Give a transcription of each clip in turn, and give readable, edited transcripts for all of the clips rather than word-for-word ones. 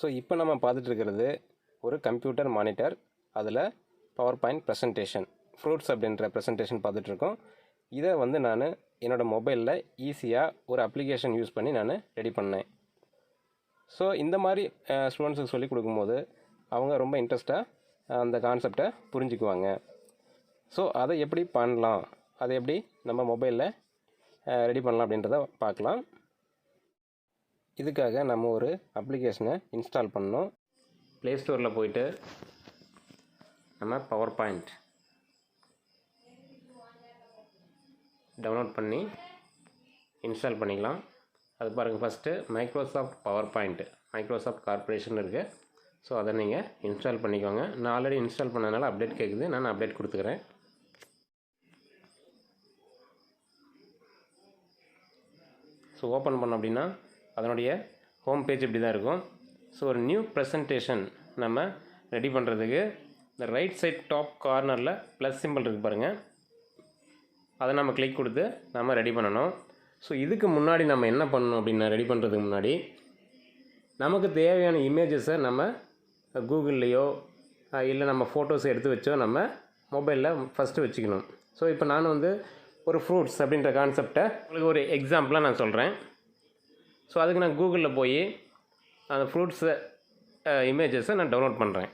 So இப்போ நம்ம பார்த்துட்டு இருக்கிறது ஒரு கம்ப்யூட்டர் மானிட்டர், அதில் பவர்பாயிண்ட் ப்ரெசன்டேஷன், ஃப்ரூட்ஸ் அப்படின்ற ப்ரெசன்டேஷன் பார்த்துட்ருக்கோம். இதை வந்து நான் என்னோடய மொபைலில் ஈஸியாக ஒரு அப்ளிகேஷன் யூஸ் பண்ணி நான் ரெடி பண்ணேன். ஸோ இந்த மாதிரி ஸ்டூடெண்ட்ஸுக்கு சொல்லிக் கொடுக்கும்போது அவங்க ரொம்ப இன்ட்ரெஸ்ட்டாக அந்த கான்செப்டை புரிஞ்சுக்குவாங்க. ஸோ அதை எப்படி பண்ணலாம், அதை எப்படி நம்ம மொபைலில் ரெடி பண்ணலாம் அப்படின்றத பார்க்கலாம். இதுக்காக நம்ம ஒரு அப்ளிகேஷனை இன்ஸ்டால் பண்ணோம். ப்ளே ஸ்டோரில் போயிட்டு நம்ம பவர்பாயிண்ட் டவுன்லோட் பண்ணி இன்ஸ்டால் பண்ணிக்கலாம். அது பாருங்கள், first Microsoft PowerPoint, Microsoft corporation இருக்குது. ஸோ அதை நீங்கள் இன்ஸ்டால் பண்ணிக்கோங்க. நான் ஆல்ரெடி இன்ஸ்டால் பண்ணதுனால அப்டேட் கேட்குது, நான் அப்டேட் கொடுத்துக்கிறேன். ஸோ ஓப்பன் பண்ணோம் அப்படின்னா அதனுடைய ஹோம் பேஜ் இப்படி தான் இருக்கும். ஸோ ஒரு நியூ ப்ரெசன்டேஷன் நம்ம ரெடி பண்ணுறதுக்கு இந்த ரைட் சைட் டாப் கார்னரில் ப்ளஸ் சிம்பிள் இருக்குது பாருங்கள், அதை நம்ம கிளிக் கொடுத்து நம்ம ரெடி பண்ணணும். ஸோ இதுக்கு முன்னாடி நம்ம என்ன பண்ணணும் அப்படின்னா, ரெடி பண்ணுறதுக்கு முன்னாடி நமக்கு தேவையான இமேஜஸை நம்ம கூகுள்லேயோ இல்லை நம்ம ஃபோட்டோஸ் எடுத்து வச்சோ நம்ம மொபைலில் ஃபஸ்ட்டு வச்சுக்கணும். ஸோ இப்போ நான் வந்து ஒரு ஃப்ரூட்ஸ் அப்படின்ற கான்செப்டை உங்களுக்கு ஒரு எக்ஸாம்பிளாக நான் சொல்கிறேன். ஸோ அதுக்கு நான் கூகுளில் போய் அந்த ஃப்ரூட்ஸை இமேஜஸை நான் டவுன்லோட் பண்ணுறேன்.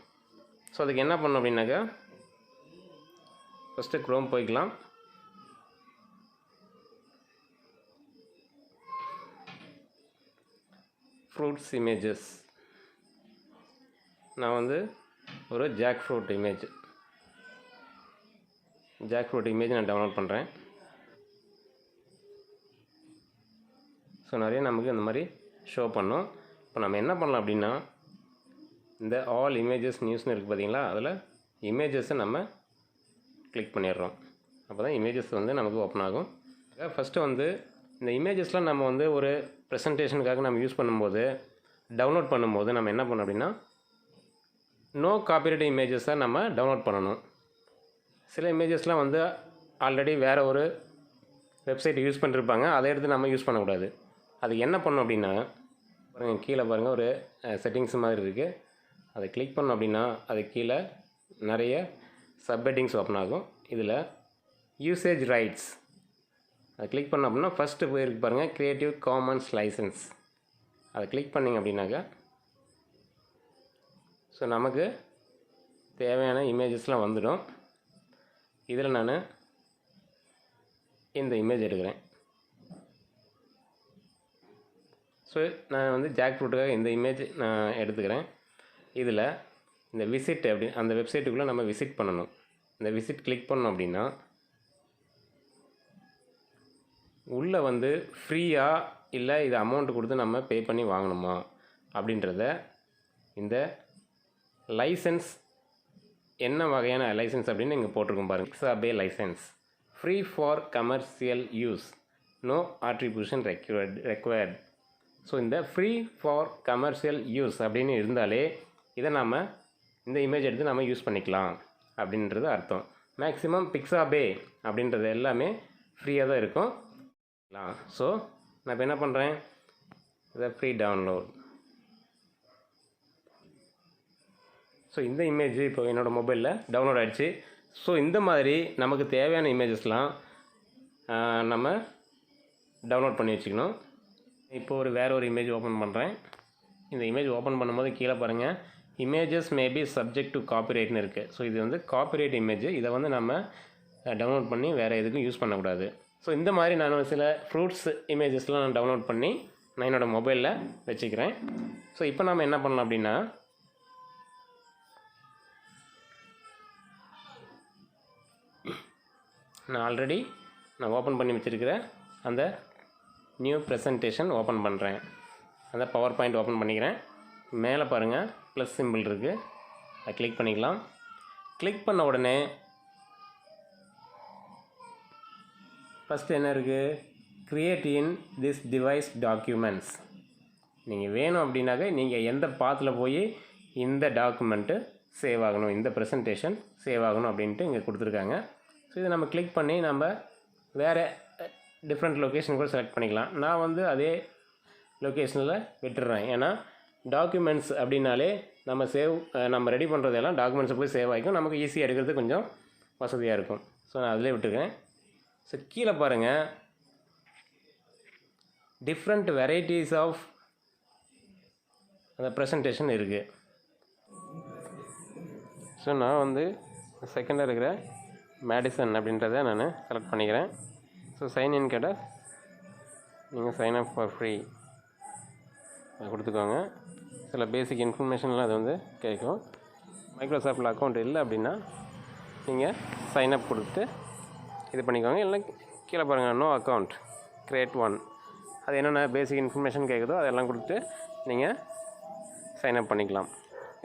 ஸோ அதுக்கு என்ன பண்ணணும் அப்படின்னாக்கா, ஃபஸ்ட்டு க்ரோம் போய்க்கலாம். ஃப்ரூட்ஸ் இமேஜஸ், நான் வந்து ஒரு ஜாக் ஃப்ரூட் இமேஜ் நான் டவுன்லோட் பண்ணுறேன். ஸோ நிறைய நமக்கு இந்த மாதிரி ஷோ பண்ணோம். இப்போ நம்ம என்ன பண்ணலாம் அப்படின்னா, இந்த ஆல் இமேஜஸ் நியூஸ்னு இருக்குது பார்த்தீங்களா, அதில் இமேஜஸை நம்ம கிளிக் பண்ணிடுறோம். அப்போ தான் இமேஜஸ் வந்து நமக்கு ஓப்பன் ஆகும். ஃபஸ்ட்டு வந்து இந்த இமேஜஸ்லாம் நம்ம வந்து ஒரு ப்ரெசன்டேஷனுக்காக நம்ம யூஸ் பண்ணும்போது, டவுன்லோட் பண்ணும்போது நம்ம என்ன பண்ணோம் அப்படின்னா, நோ காப்பிரைட் இமேஜஸை நம்ம டவுன்லோட் பண்ணணும். சில இமேஜஸ்லாம் வந்து ஆல்ரெடி வேறு ஒரு வெப்சைட் யூஸ் பண்ணிருப்பாங்க, அதை எடுத்து நம்ம யூஸ் பண்ணக்கூடாது. அது என்ன பண்ணணும் அப்படின்னா, பாருங்கள் கீழே பாருங்கள் ஒரு செட்டிங்ஸ் மாதிரி இருக்குது. அதை கிளிக் பண்ணோம் அப்படின்னா அது கீழே நிறைய சப்ஹெட்டிங்ஸ் ஓப்பன் ஆகும். இதில் யூசேஜ் ரைட்ஸ் அதை கிளிக் பண்ணோம் அப்படின்னா ஃபஸ்ட்டு போயிருக்கு பாருங்கள், க்ரியேட்டிவ் காமன்ஸ் லைசன்ஸ். அதை கிளிக் பண்ணிங்க அப்படின்னாக்கா, ஸோ நமக்கு தேவையான இமேஜஸ்லாம் வந்துடும். இதில் நான் இந்த இமேஜ் எடுக்கிறேன். ஸோ நான் வந்து ஜாக் ஃப்ரூட்டுக்காக இந்த இமேஜ் நான் எடுத்துக்கிறேன். இதில் இந்த விசிட் அப்படி அந்த வெப்சைட்டுக்குள்ளே நம்ம விசிட் பண்ணணும். இந்த விசிட் கிளிக் பண்ணோம் அப்படின்னா உள்ளே வந்து ஃப்ரீயாக இல்லை இது அமௌண்ட் கொடுத்து நம்ம பே பண்ணி வாங்கணுமா அப்படின்றத, இந்த லைசன்ஸ் என்ன வகையான லைசன்ஸ் அப்படின்னு இங்கே போட்டிருக்கோம் பாருங்கள். Pixabay license, free for commercial use, no attribution required. So இந்த ஃப்ரீ ஃபார் கமர்ஷியல் யூஸ் அப்படின்னு இருந்தாலே இதை நம்ம இந்த இமேஜ் எடுத்து நம்ம யூஸ் பண்ணிக்கலாம் அப்படின்றது அர்த்தம். மேக்ஸிமம் பிக்ஸாபே அப்படின்றது எல்லாமே ஃப்ரீயாக தான் இருக்கும். ஸோ நான் இப்போ என்ன பண்ணுறேன், இதை ஃப்ரீ டவுன்லோட். ஸோ இந்த இமேஜ் இப்போ என்னோடய மொபைலில் டவுன்லோட் ஆகிடுச்சு. ஸோ இந்த மாதிரி நமக்கு தேவையான இமேஜஸ்லாம் நம்ம டவுன்லோட் பண்ணி வச்சுக்கணும். இப்போது வேறு ஒரு இமேஜ் ஓப்பன் பண்ணுறேன். இந்த இமேஜ் ஓப்பன் பண்ணும்போது கீழே பாருங்கள், இமேஜஸ் மேபி சப்ஜெக்ட் டு காப்பிரைட்னு இருக்குது. ஸோ இது வந்து காப்பிரைட் இமேஜ், இதை வந்து நம்ம டவுன்லோட் பண்ணி வேறு எதுக்கும் யூஸ் பண்ணக்கூடாது. ஸோ இந்த மாதிரி நான் சில ஃப்ரூட்ஸ் இமேஜஸ்லாம் நான் டவுன்லோட் பண்ணி நான் என்னோடய மொபைலில் வச்சுக்கிறேன். ஸோ இப்போ நம்ம என்ன பண்ணலாம் அப்படின்னா, நான் ஆல்ரெடி ஓப்பன் பண்ணி வச்சுருக்கிற அந்த நியூ ப்ரெசன்டேஷன் ஓப்பன் பண்ணுறேன். அந்த பவர் பாயிண்ட் ஓப்பன் பண்ணிக்கிறேன். மேலே பாருங்கள் ப்ளஸ் சிம்பிள் இருக்குது, அதை கிளிக் பண்ணிக்கலாம். கிளிக் பண்ண உடனே ஃபஸ்ட்டு என்ன இருக்குது, create in this device documents. நீங்கள் வேணும் அப்படின்னாக்க நீங்கள் எந்த பாத்தில் போய் இந்த டாக்குமெண்ட்டு சேவ் ஆகணும், இந்த ப்ரெசன்டேஷன் சேவ் ஆகணும் அப்படின்ட்டு இங்கே கொடுத்துருக்காங்க. ஸோ இதை நம்ம கிளிக் பண்ணி நம்ம வேறு டிஃப்ரெண்ட் லொக்கேஷன் கூட செலக்ட் பண்ணிக்கலாம். நான் வந்து அதே லொக்கேஷனில் விட்டுடுறேன், ஏன்னா டாக்குமெண்ட்ஸ் அப்படின்னாலே நம்ம ரெடி பண்ணுறதெல்லாம் டாக்குமெண்ட்ஸை போய் சேவ் ஆகிக்கும், நமக்கு ஈஸியாக எடுக்கிறது கொஞ்சம் வசதியாக இருக்கும். ஸோ நான் அதிலே விட்டுருக்கேன். ஸோ கீழே பாருங்கள், டிஃப்ரெண்ட் வெரைட்டிஸ் ஆஃப் அந்த ப்ரெசன்டேஷன் இருக்குது. ஸோ நான் வந்து செகண்டாக இருக்கிற மேடிசன் அப்படின்றத நான் செலக்ட் பண்ணிக்கிறேன். ஸோ சைன்இன் கேட்டால் நீங்கள் சைன் அப் ஃபார் ஃப்ரீ கொடுத்துக்கோங்க. சில பேசிக் இன்ஃபர்மேஷன்லாம் அது வந்து கேட்கும். மைக்ரோசாஃப்டில் அக்கௌண்ட் இல்லை அப்படின்னா நீங்கள் சைன் அப் கொடுத்து இது பண்ணிக்கோங்க. இல்லை கீழே பாருங்கள், நோ அக்கௌண்ட் கிரியேட் ஒன், அது என்னென்ன பேசிக் இன்ஃபர்மேஷன் கேட்குதோ அதெல்லாம் கொடுத்து நீங்கள் சைன் அப் பண்ணிக்கலாம்.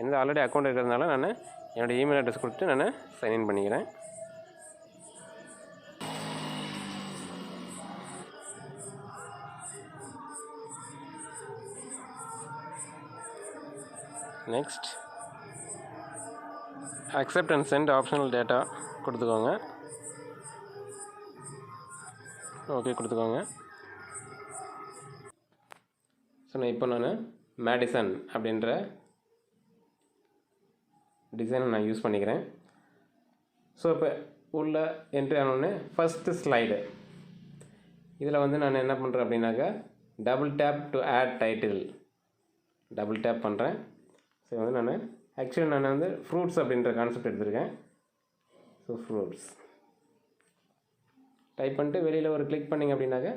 எந்த ஆல்ரெடி அக்கௌண்ட் இருக்கிறதுனால நான் என்னோடய இமெயில் அட்ரஸ் கொடுத்து நான் சைன்இன் பண்ணிக்கிறேன். Next accept and send optional data கொடுத்துக்கோங்க. ஓகே கொடுத்துக்கோங்க. ஸோ இப்போ நான் மேடிசன் அப்படின்ற டிசைனை நான் யூஸ் பண்ணிக்கிறேன். ஸோ இப்போ உள்ள என்ட்ரி ஆனோடனே ஃபஸ்ட்டு ஸ்லைடு, இதில் வந்து நான் என்ன பண்ணுறேன் அப்படின்னாக்கா double tap to add title, double tap பண்ணுறேன். ஸோ வந்து நான் வந்து ஃப்ரூட்ஸ் அப்படின்ற கான்செப்ட் எடுத்திருக்கேன். ஸோ ஃப்ரூட்ஸ் டைப் பண்ணிட்டு வெளியில் ஒரு கிளிக் பண்ணிங்க அப்படின்னாக்கா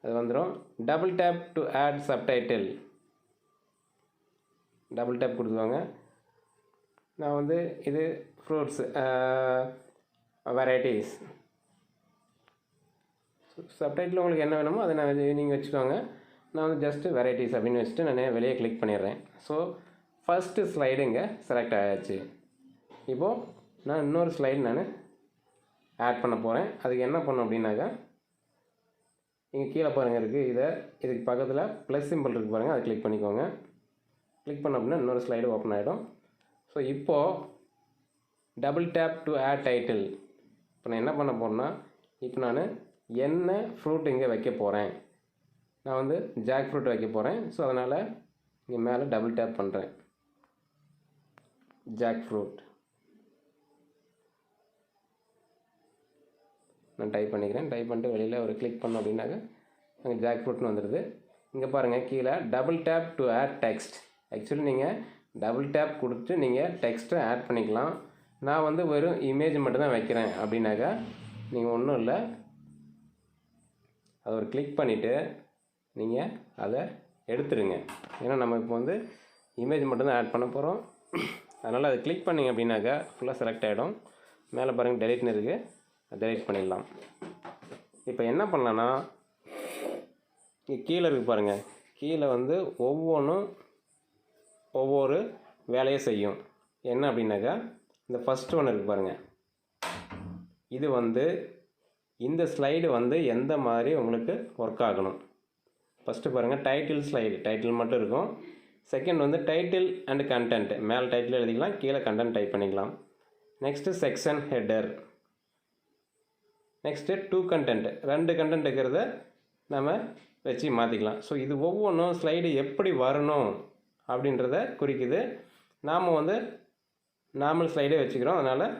அது வந்துடும். Double tap to add subtitle, double tap கொடுத்துவாங்க. நான் வந்து இது ஃப்ரூட்ஸ் வெரைட்டிஸ், சப்டைட்டில் உங்களுக்கு என்ன வேணுமோ அதை நீங்கள் வச்சுக்கோங்க. நான் வந்து ஜஸ்ட்டு வெரைட்டிஸ் அப்படின்னு வச்சுட்டு நான் வெளியே கிளிக் பண்ணிடுறேன். ஸோ ஃபஸ்ட்டு ஸ்லைடு இங்கே செலக்ட் ஆகிடுச்சு. இப்போது நான் இன்னொரு ஸ்லைடு நான் ஆட் பண்ண போகிறேன். அதுக்கு என்ன பண்ணணும் அப்படின்னாக்கா இங்கே கீழே பாருங்கள் இருக்குது, இதுக்கு பக்கத்தில் ப்ளஸ் சிம்பிள் இருக்குது பாருங்கள், அதை கிளிக் பண்ணிக்கோங்க. கிளிக் பண்ண அப்படின்னா இன்னொரு ஸ்லைடு ஓப்பன் ஆகிடும். ஸோ இப்போது double tap to add title. இப்போ நான் என்ன பண்ண போகிறேன்னா, இப்போ நான் என்ன ஃப்ரூட் இங்கே வைக்க போகிறேன், நான் வந்து ஜாக் ஃப்ரூட் வைக்க போகிறேன். ஸோ அதனால் இங்கே மேலே டபுள் டேப் பண்ணுறேன், ஜாக் ஃப்ரூட் நான் டைப் பண்ணிக்கிறேன். டைப் பண்ணிட்டு வெளியில் ஒரு கிளிக் பண்ணோம் அப்படின்னாக்க அங்கே ஜாக் ஃப்ரூட்னு வந்துடுது. இங்கே பாருங்கள் கீழே double tap to add text. Actually நீங்கள் டபுள் டேப் கொடுத்து நீங்கள் டெக்ஸ்ட்டை ஆட் பண்ணிக்கலாம். நான் வந்து வெறும் இமேஜ் மட்டும்தான் வைக்கிறேன் அப்படின்னாக்கா நீங்கள் ஒன்றும் இல்லை, அதை ஒரு கிளிக் பண்ணிவிட்டு நீங்கள் அதை எடுத்துடுங்க. ஏன்னா நம்ம இப்போ வந்து இமேஜ் மட்டும்தான் ஆட் பண்ண போகிறோம். அதனால் அதை கிளிக் பண்ணிங்க அப்படின்னாக்கா ஃபுல்லாக செலக்ட் ஆகிடும். மேலே பாருங்கள் டெலிட்னு இருக்குது, டெலிட் பண்ணிடலாம். இப்போ என்ன பண்ணலான்னா இங்கே கீழே இருக்குது பாருங்கள், கீழே வந்து ஒவ்வொன்றும் ஒவ்வொரு வேலையை செய்யும். என்ன அப்படின்னாக்கா இந்த ஃபஸ்ட்டு ஒன்று இருக்குது பாருங்கள், இது வந்து இந்த ஸ்லைடு வந்து எந்த மாதிரி உங்களுக்கு ஒர்க் ஆகணும். ஃபஸ்ட்டு பாருங்கள் டைட்டில் ஸ்லைடு, டைட்டில் மட்டும் இருக்கும். செகண்ட் வந்து டைட்டில் அண்ட் கண்டென்ட், மேலே டைட்டில் எழுதிக்கலாம், கீழே கண்டென்ட் டைப் பண்ணிக்கலாம். Next section header, next two content, 2 content இருக்கிறத நம்ம வச்சு மாற்றிக்கலாம். ஸோ இது ஒவ்வொன்றும் ஸ்லைடு எப்படி வரணும் அப்படின்றத குறிக்குது. நாம் வந்து நார்மல் ஸ்லைடே வச்சுக்கிறோம், அதனால்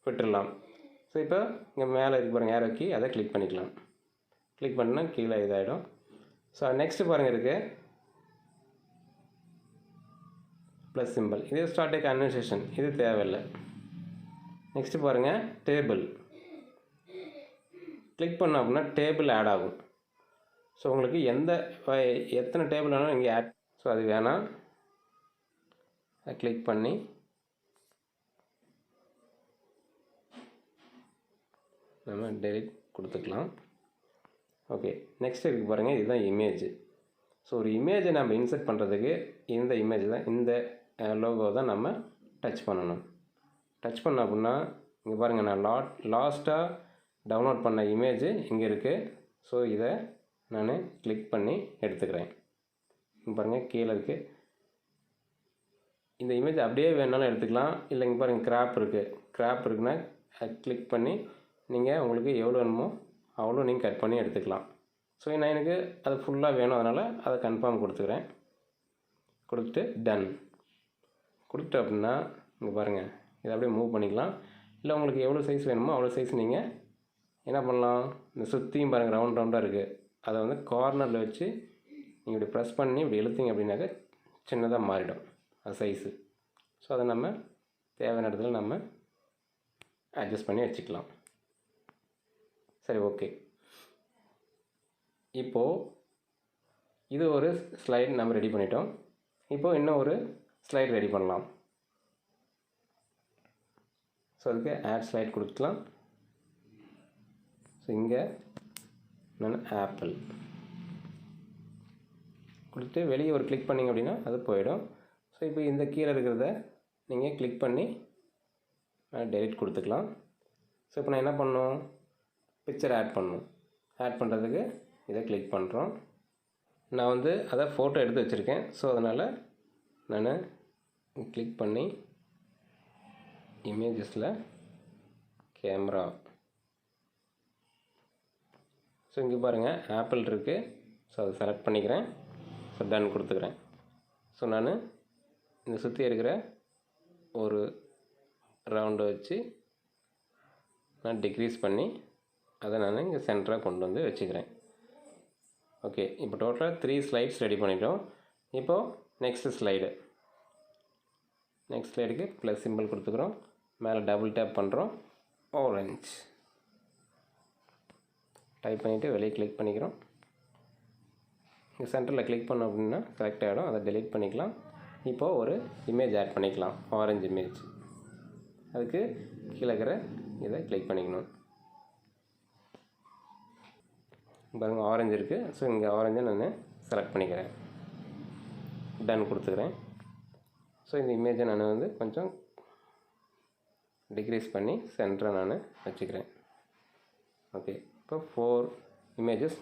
விட்டுடலாம். ஸோ இப்போ இங்கே மேலே இருக்கு பாருங்கள் ஏரோ கீ, அதை கிளிக் பண்ணிக்கலாம். கிளிக் பண்ணால் கீழே இதாகிடும். ஸோ நெக்ஸ்ட்டு பாருங்கள் இருக்குது ப்ளஸ் சிம்பிள், இது ஸ்டார்ட் கன்வர்சேஷன், இது தேவையில்லை. நெக்ஸ்ட்டு பாருங்கள் டேபிள், கிளிக் பண்ணோம் அப்படின்னா டேபிள் ஆட் ஆகும். ஸோ உங்களுக்கு எத்தனை டேபிள் வேணாலும் இங்கே ஆட், ஸோ அது வேணாம், அதை கிளிக் பண்ணி நம்ம டெலிட் கொடுத்துக்கலாம். ஓகே, நெக்ஸ்ட் இருக்குது பாருங்கள், இதுதான் இமேஜ். ஸோ ஒரு இமேஜை நம்ம இன்சர்ட் பண்ணுறதுக்கு இந்த இமேஜ் தான், இந்த லோகோ தான் நம்ம டச் பண்ணணும். டச் பண்ண அப்படின்னா இங்கே பாருங்கள், நான் லாஸ்ட்டாக டவுன்லோட் பண்ண இமேஜ் இங்கே இருக்குது. ஸோ இதை நான் கிளிக் பண்ணி எடுத்துக்கிறேன். இங்கே பாருங்கள் கீழே இருக்குது. இந்த இமேஜ் அப்படியே வேணாலும் எடுத்துக்கலாம், இல்லை இங்கே பாருங்கள் கிராப் இருக்குன்னா கிளிக் பண்ணி நீங்கள் உங்களுக்கு எவ்வளோ வேணுமோ அவ்வளோ நீங்கள் கட் பண்ணி எடுத்துக்கலாம். ஸோ நான் எனக்கு அது ஃபுல்லாக வேணும், அதனால் அதை கன்ஃபார்ம் கொடுத்துக்கிறேன். கொடுத்துட்டு டன் கொடுத்துட்டு அப்படின்னா இங்கே பாருங்கள், இதை அப்படியே மூவ் பண்ணிக்கலாம். இல்லை உங்களுக்கு எவ்வளோ சைஸ் வேணுமோ அவ்வளோ சைஸ் நீங்கள் என்ன பண்ணலாம், இந்த சுற்றியும் பாருங்கள் ரவுண்ட் ரவுண்டாக இருக்குது, அதை வந்து கார்னரில் வச்சு நீங்கள் இப்படி ப்ரெஸ் பண்ணி இப்படி இழுத்தீங்க அப்படின்னாக்க சின்னதாக மாறிடும் அது சைஸு. ஸோ அதை நம்ம தேவையான இடத்துல நம்ம அட்ஜஸ்ட் பண்ணி வச்சுக்கலாம். சரி, ஓகே. இப்போது இது ஒரு ஸ்லைடு நம்ம ரெடி பண்ணிட்டோம். இப்போது இன்னும் ஒரு ஸ்லைடு ரெடி பண்ணலாம். ஸோ அதுக்கு ஆட் ஸ்லைட் கொடுக்கலாம். ஸோ இங்கே நான் ஆப்பிள் கொடுத்து வெளியே ஒரு கிளிக் பண்ணிங்க அப்படின்னா அது போயிடும். ஸோ இப்போ இந்த கீழே இருக்கிறத நீங்கள் கிளிக் பண்ணி டெலிட் கொடுத்துக்கலாம். ஸோ இப்போ நான் என்ன பண்ணணும், பிக்சர் ஆட் பண்ணணும். ஆட் பண்ணுறதுக்கு இதை கிளிக் பண்ணுறோம். நான் வந்து அதை ஃபோட்டோ எடுத்து வச்சுருக்கேன். ஸோ அதனால் நான் கிளிக் பண்ணி இமேஜஸில் கேமரா, ஸோ இங்கே பாருங்கள் ஆப்பிள் இருக்குது. ஸோ அதை செலக்ட் பண்ணிக்கிறேன். ஸோ டன் கொடுத்துக்கிறேன். ஸோ நான் இந்த சுற்றி இருக்கிற ஒரு ரவுண்டை வச்சு நான் டிக்ரீஸ் பண்ணி அதை நான் இங்கே சென்டராக கொண்டு வந்து வச்சுக்கிறேன். ஓகே, இப்போ டோட்டலாக 3 ஸ்லைட்ஸ் ரெடி பண்ணிட்டோம். இப்போது நெக்ஸ்ட் ஸ்லைடுக்கு ப்ளஸ் சிம்பிள் கொடுத்துக்கிறோம். மேலே டபுள் டேப் பண்ணுறோம். ஆரஞ்ச் டைப் பண்ணிவிட்டு வெளியே கிளிக் பண்ணிக்கிறோம். இங்கே சென்டரில் கிளிக் பண்ணோம் அப்படின்னா கரெக்ட் ஆகிடும். அதை டெலீட் பண்ணிக்கலாம். இப்போது ஒரு இமேஜ் ஆட் பண்ணிக்கலாம், ஆரஞ்சு இமேஜ். அதுக்கு கீழே இருக்கிற இதை கிளிக் பண்ணிக்கணும். பாருங்கள் ஆரஞ்சு இருக்குது. ஸோ இங்கே ஆரஞ்சை நான் செலக்ட் பண்ணிக்கிறேன். டன் கொடுத்துக்கிறேன். ஸோ இந்த இமேஜை நான் வந்து கொஞ்சம் டிக்ரீஸ் பண்ணி சென்டராக நான் வச்சுக்கிறேன். ஓகே, இப்போ 4 இமேஜஸ்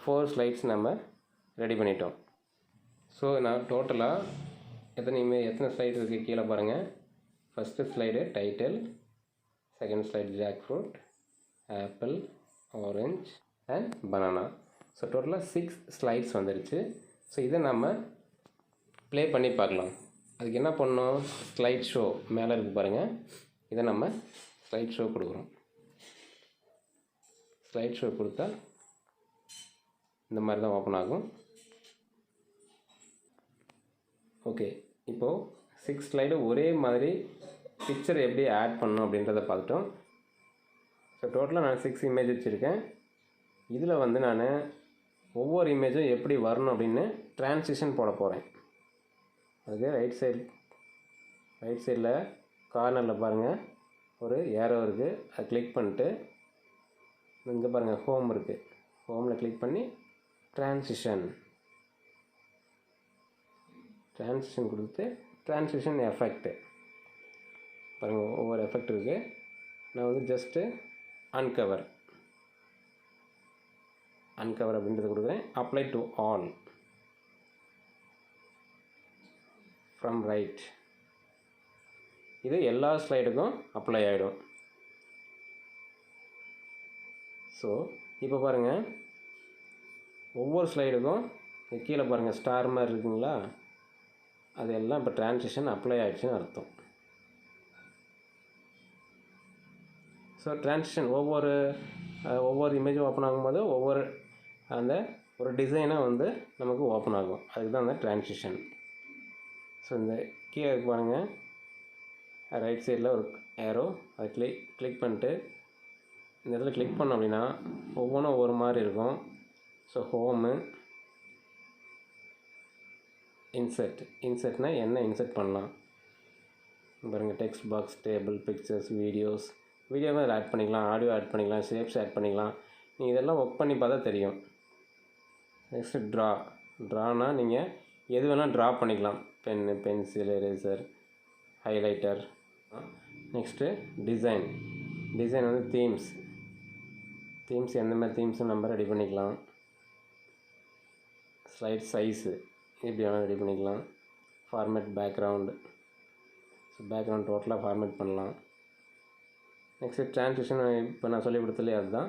4 ஸ்லைட்ஸ் நம்ம ரெடி பண்ணிட்டோம். ஸோ நான் டோட்டலாக எத்தனை ஸ்லைடு இருக்குது கீழே பாருங்கள். First slide title, second slide jackfruit, apple, orange and banana. So டோட்டலாக 6 ஸ்லைட்ஸ் வந்துடுச்சு. ஸோ இதை நம்ம ப்ளே பண்ணி பார்க்கலாம். அதுக்கு என்ன பண்ணோம், ஸ்லைட் ஷோ மேலே இருக்குது பாருங்கள். இதை நம்ம ஸ்லைட் ஷோ கொடுக்குறோம். ஸ்லைட் ஷோ கொடுத்தா இந்த மாதிரி தான் ஓப்பன் ஆகும். ஓகே, இப்போது 6 ஸ்லைடு ஒரே மாதிரி பிக்சர் எப்படி ஆட் பண்ணணும் அப்படின்றத பார்த்துட்டோம். ஸோ டோட்டலாக நான் 6 இமேஜ் வச்சுருக்கேன். இதில் வந்து நான் ஒவ்வொரு இமேஜும் எப்படி வரணும் அப்படின்னு ட்ரான்சிஷன் போட போகிறேன். அதுக்கு ரைட் சைடில் கார்னரில் பாருங்கள் ஒரு ஏரோ இருக்குது. அதை கிளிக் பண்ணிட்டு இங்கே பாருங்கள் ஹோம் இருக்குது. ஹோமில் கிளிக் பண்ணி ட்ரான்சிஷன் கொடுத்து ட்ரான்சிஷன் எஃபெக்ட் பாருங்கள், ஒவ்வொரு எஃபெக்ட் இருக்குது. நான் வந்து ஜஸ்ட்டு அன்கவர் அப்படின்றது கொடுக்குறேன். Apply to all from right. இது எல்லா ஸ்லைடுக்கும் அப்ளை ஆகிடும். ஸோ இப்போ பாருங்கள் ஒவ்வொரு ஸ்லைடுக்கும் கீழே பாருங்கள் ஸ்டார் மாதிரி இருக்குங்களா, அது எல்லாம் இப்போ ட்ரான்சிஷன் அப்ளை ஆகிடுச்சுன்னு அர்த்தம். ஸோ ட்ரான்சிஷன் ஒவ்வொரு இமேஜும் ஓப்பன் ஆகும்போது ஒரு டிசைனாக வந்து நமக்கு ஓப்பன் ஆகும். அதுக்கு தான் அந்த ட்ரான்சிஷன். ஸோ இந்த கீழே பாருங்கள் ரைட் சைடில் ஒரு ஏரோ, அதை கிளிக் பண்ணிட்டு இந்த இடத்துல கிளிக் பண்ணோம் அப்படின்னா ஒவ்வொன்றும் ஒவ்வொரு மாதிரி இருக்கும். ஸோ ஹோமு, இன்சர்ட்னால் என்ன இன்சர்ட் பண்ணலாம் பாருங்கள். டெக்ஸ்ட் பாக்ஸ், டேபிள், பிக்சர்ஸ், வீடியோவை அதில் ஆட் பண்ணிக்கலாம், ஆடியோ ஆட் பண்ணிக்கலாம், ஷேப்ஸ் ஆட் பண்ணிக்கலாம். நீங்கள் இதெல்லாம் ஒர்க் பண்ணி பார்த்தா தெரியும். நெக்ஸ்ட்டு ட்ரானா நீங்கள் எது வேணால் ட்ரா பண்ணிக்கலாம். Pen, pencil, eraser, highlighter. Next design வந்து தீம்ஸ் எந்த மாதிரி தீம்ஸும் நம்ம ரெடி பண்ணிக்கலாம். ஸ்லைட் சைஸு எப்படி வேணால் ரெடி பண்ணிக்கலாம். ஃபார்மேட் பேக்ரவுண்டு, ஸோ பேக்ரவுண்ட் டோட்டலாக ஃபார்மேட் பண்ணலாம். நெக்ஸ்ட்டு ட்ரான்சிஷன் இப்போ நான் சொல்லி கொடுத்தலே அதுதான்.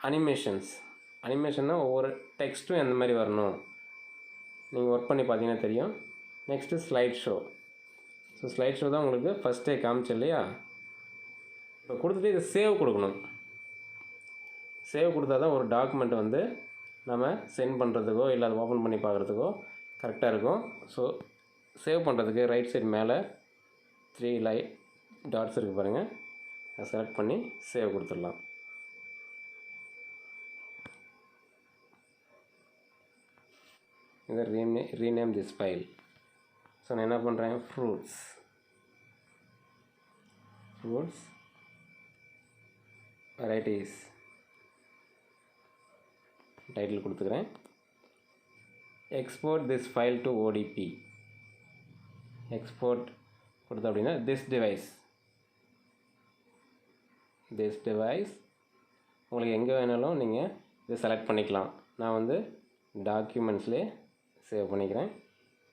அனிமேஷன்னா ஒவ்வொரு டெக்ஸ்ட்டும் எந்த மாதிரி வரணும் நீங்கள் ஒர்க் பண்ணி பார்த்தீங்கன்னா தெரியும். Next slide show. So slide show தான் உங்களுக்கு ஃபஸ்ட்டே காமிச்சு இல்லையா? இப்போ கொடுத்துட்டு இதை சேவ் கொடுக்கணும். சேவ் கொடுத்தா தான் ஒரு டாக்குமெண்ட் வந்து நம்ம சென்ட் பண்ணுறதுக்கோ இல்லை அதை ஓப்பன் பண்ணி பார்க்குறதுக்கோ கரெக்டாக இருக்கும். ஸோ சேவ் பண்ணுறதுக்கு ரைட் சைடு மேலே 3 டாட்ஸ் இருக்குது பாருங்கள், அதை செலக்ட் பண்ணி சேவ் கொடுத்துடலாம். இதை ரீநேம் திஸ் ஃபைல். ஸோ நான் என்ன பண்ணுறேன், ஃப்ரூட்ஸ் வெரைட்டிஸ் டைட்டில் கொடுத்துக்கிறேன். Export this file to OTP. Export கொடுத்தோம் அப்படின்னா திஸ் டிவைஸ் உங்களுக்கு எங்கே வேணாலும் நீங்கள் இதை செலக்ட் பண்ணிக்கலாம். நான் வந்து டாக்குமெண்ட்ஸ்லேயே சேவ் பண்ணிக்கிறேன்.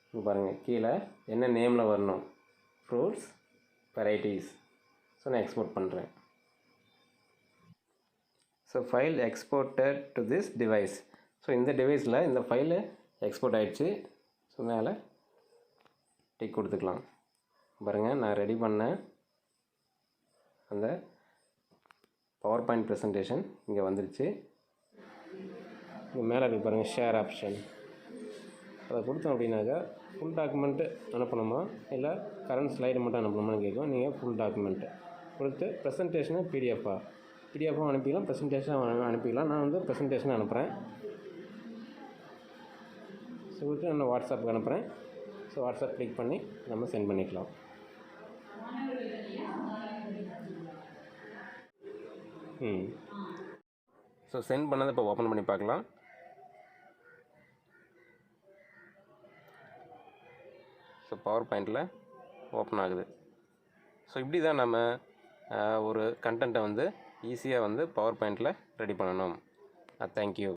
இங்கே பாருங்கள், கீழே என்ன நேமில் வரணும், ஃப்ரூட்ஸ் வெரைட்டிஸ். ஸோ நான் எக்ஸ்போர்ட் பண்ணுறேன். So file exported to this device. So இந்த டிவைஸில் இந்த ஃபைலு எக்ஸ்போர்ட் ஆகிடுச்சு. ஸோ மேலே டிக் கொடுத்துக்கலாம். பாருங்கள், நான் ரெடி பண்ணேன் அந்த PowerPoint ப்ரெசன்டேஷன் இங்கே வந்துருச்சு. இங்கே மேலே இருக்கு பாருங்கள், ஷேர் ஆப்ஷன். அதை கொடுத்தோம் அப்படின்னாக்கா ஃபுல் டாக்குமெண்ட்டு அனுப்பணுமா இல்லை கரண்ட் ஸ்லைடு மட்டும் அனுப்பணுமான்னு கேட்கும். நீங்கள் ஃபுல் டாக்குமெண்ட்டு கொடுத்து ப்ரெசன்டேஷனை பிடிஎஃபாக அனுப்பிக்கலாம், ப்ரெசன்டேஷனாக அனுப்பிக்கலாம். நான் வந்து ப்ரெசன்டேஷனை அனுப்புகிறேன். ஸோ கொடுத்து நான் வாட்ஸ்அப்புக்கு அனுப்புகிறேன். ஸோ வாட்ஸ்அப் கிளிக் பண்ணி நம்ம சென்ட் பண்ணிக்கலாம். ஸோ சென்ட் பண்ணதை இப்போ ஓப்பன் பண்ணி பார்க்கலாம். ஸோ PowerPointல ஓப்பன் ஆகுது. ஸோ இப்படி தான் நம்ம ஒரு கண்டென்ட்டை வந்து ஈஸியாக வந்து PowerPointல ரெடி பண்ணணும். தேங்க்யூ.